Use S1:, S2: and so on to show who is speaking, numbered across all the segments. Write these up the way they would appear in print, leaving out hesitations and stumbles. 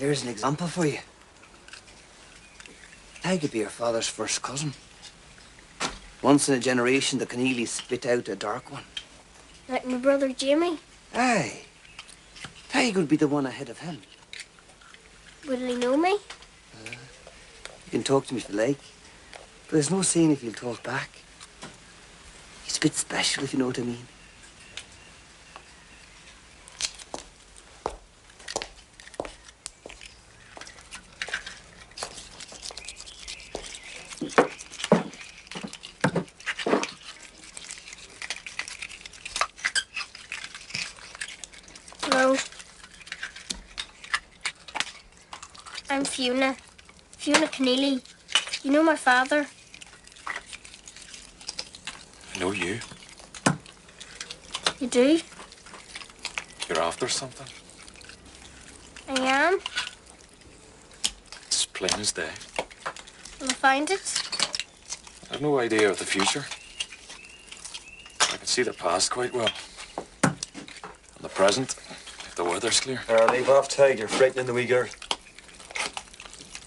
S1: Here's an example for you. I could be your father's first cousin. Once in a generation, the Keneally spit out a dark one.
S2: Like my brother Jamie?
S1: Aye. I could be the one ahead of him.
S2: Will he know me?
S1: You can talk to me if you like, but there's no saying if you'll talk back. He's a bit special, if you know what I mean.
S2: Hello. I'm Fiona. Fiona Keneally. You know my father?
S3: I know you.
S2: You do?
S3: You're after something.
S2: I am.
S3: It's plain as day.
S2: Will I find it?
S3: I've no idea of the future. I can see the past quite well. And the present, if the weather's clear.
S4: Leave off, Tig. You're frightening the wee girl.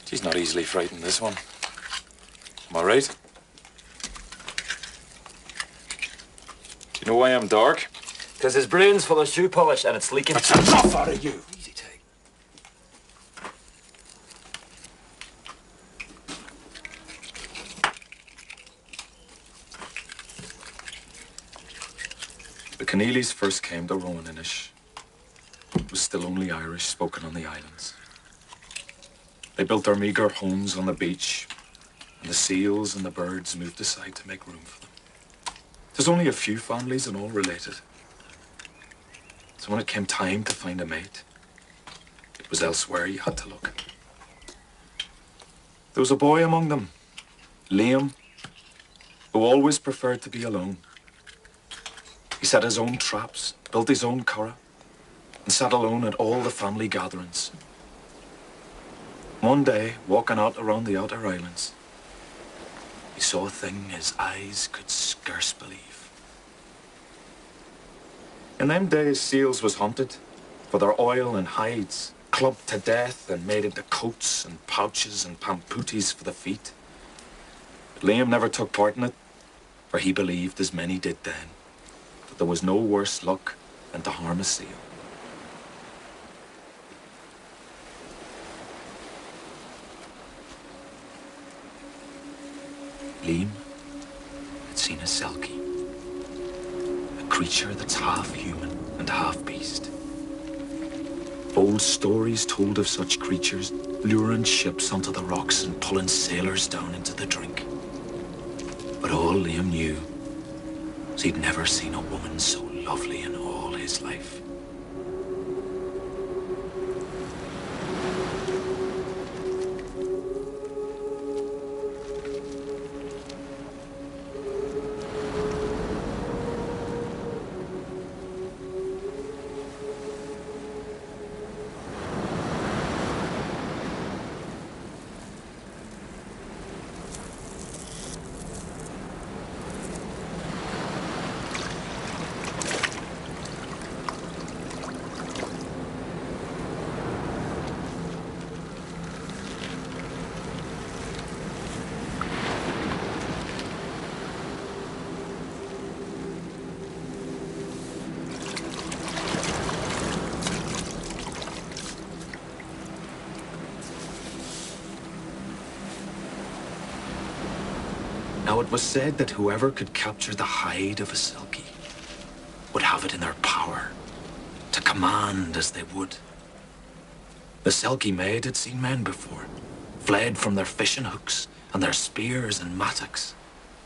S3: She's not easily frightened, this one. Am I right? Do you know why I'm dark?
S4: Because his brain's full of shoe polish and it's leaking.
S3: That's enough out of you!
S4: Easy, Tig.
S3: The Keneallys first came to Rowan-Inish. It was still only Irish spoken on the islands. They built their meagre homes on the beach, and the seals and the birds moved aside to make room for them. There's only a few families and all related. So when it came time to find a mate, it was elsewhere you had to look. There was a boy among them, Liam, who always preferred to be alone. He set his own traps, built his own curragh, and sat alone at all the family gatherings. One day, walking out around the outer islands, he saw a thing his eyes could scarce believe. In them days, seals was hunted for their oil and hides, clubbed to death and made into coats and pouches and pampooties for the feet. But Liam never took part in it, for he believed, as many did then, that there was no worse luck than to harm a seal. Liam had seen a selkie, a creature that's half human and half beast. Old stories told of such creatures luring ships onto the rocks and pulling sailors down into the drink. But all Liam knew was he'd never seen a woman so lovely in all his life. Now, it was said that whoever could capture the hide of a selkie would have it in their power to command as they would. The selkie maid had seen men before, fled from their fishing hooks and their spears and mattocks,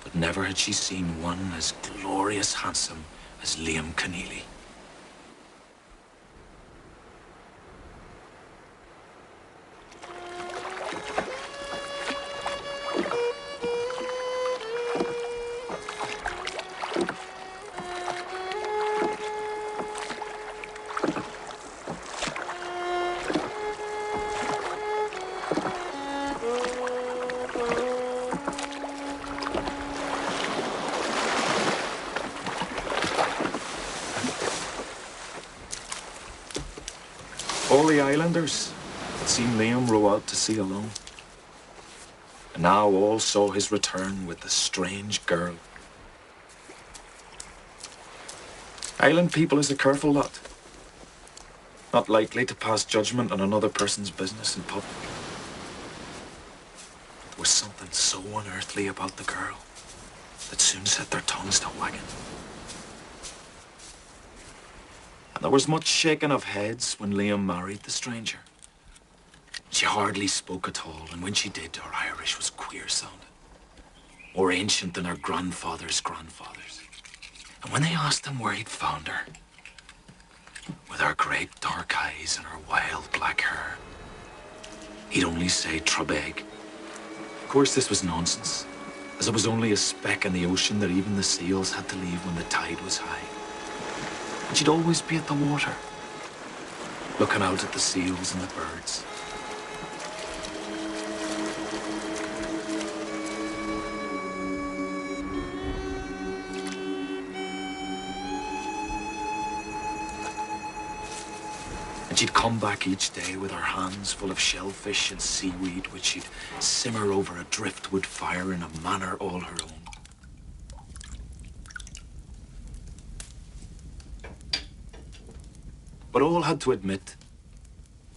S3: but never had she seen one as glorious handsome as Liam Keneally. All the islanders, had seen Liam row out to sea alone. And now all saw his return with the strange girl. Island people is a careful lot. Not likely to pass judgment on another person's business in public. There was something so unearthly about the girl that soon set their tongues to wagging. And there was much shaking of heads when Liam married the stranger. She hardly spoke at all, and when she did, her Irish was queer-sounding, more ancient than her grandfather's grandfathers. And when they asked him where he'd found her, with her great dark eyes and her wild black hair, he'd only say Trabeg. Of course, this was nonsense, as it was only a speck in the ocean that even the seals had to leave when the tide was high. And she'd always be at the water, looking out at the seals and the birds. And she'd come back each day with her hands full of shellfish and seaweed, which she'd simmer over a driftwood fire in a manner all her own. But all had to admit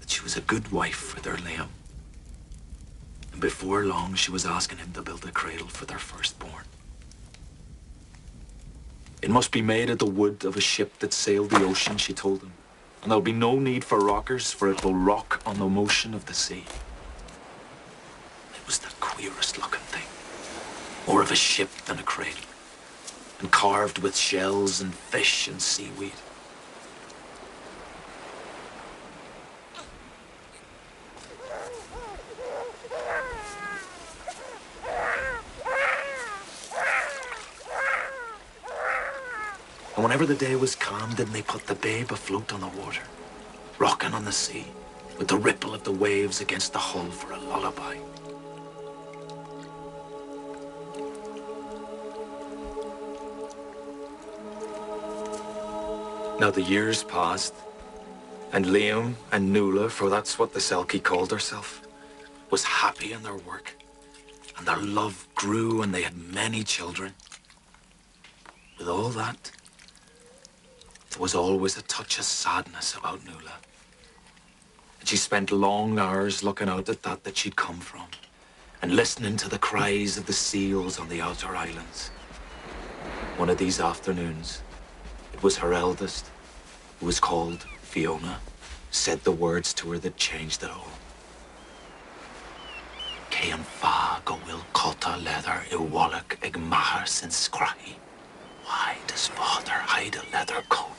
S3: that she was a good wife for their Liam. And before long, she was asking him to build a cradle for their firstborn. It must be made of the wood of a ship that sailed the ocean, she told him. And there'll be no need for rockers, for it will rock on the motion of the sea. It was the queerest looking thing. More of a ship than a cradle. And carved with shells and fish and seaweed. And whenever the day was calm, didn't they put the babe afloat on the water, rocking on the sea, with the ripple of the waves against the hull for a lullaby? Now the years passed, and Liam and Nuala, for that's what the Selkie called herself, was happy in their work, and their love grew, and they had many children. With all that, there was always a touch of sadness about Nuala. And she spent long hours looking out at that she'd come from, and listening to the cries of the seals on the outer islands. One of these afternoons, it was her eldest, who was called Fiona, said the words to her that changed it all. Cain fa go will cotta leather I wallach ig mahar since scrahi. Why does father hide a leather coat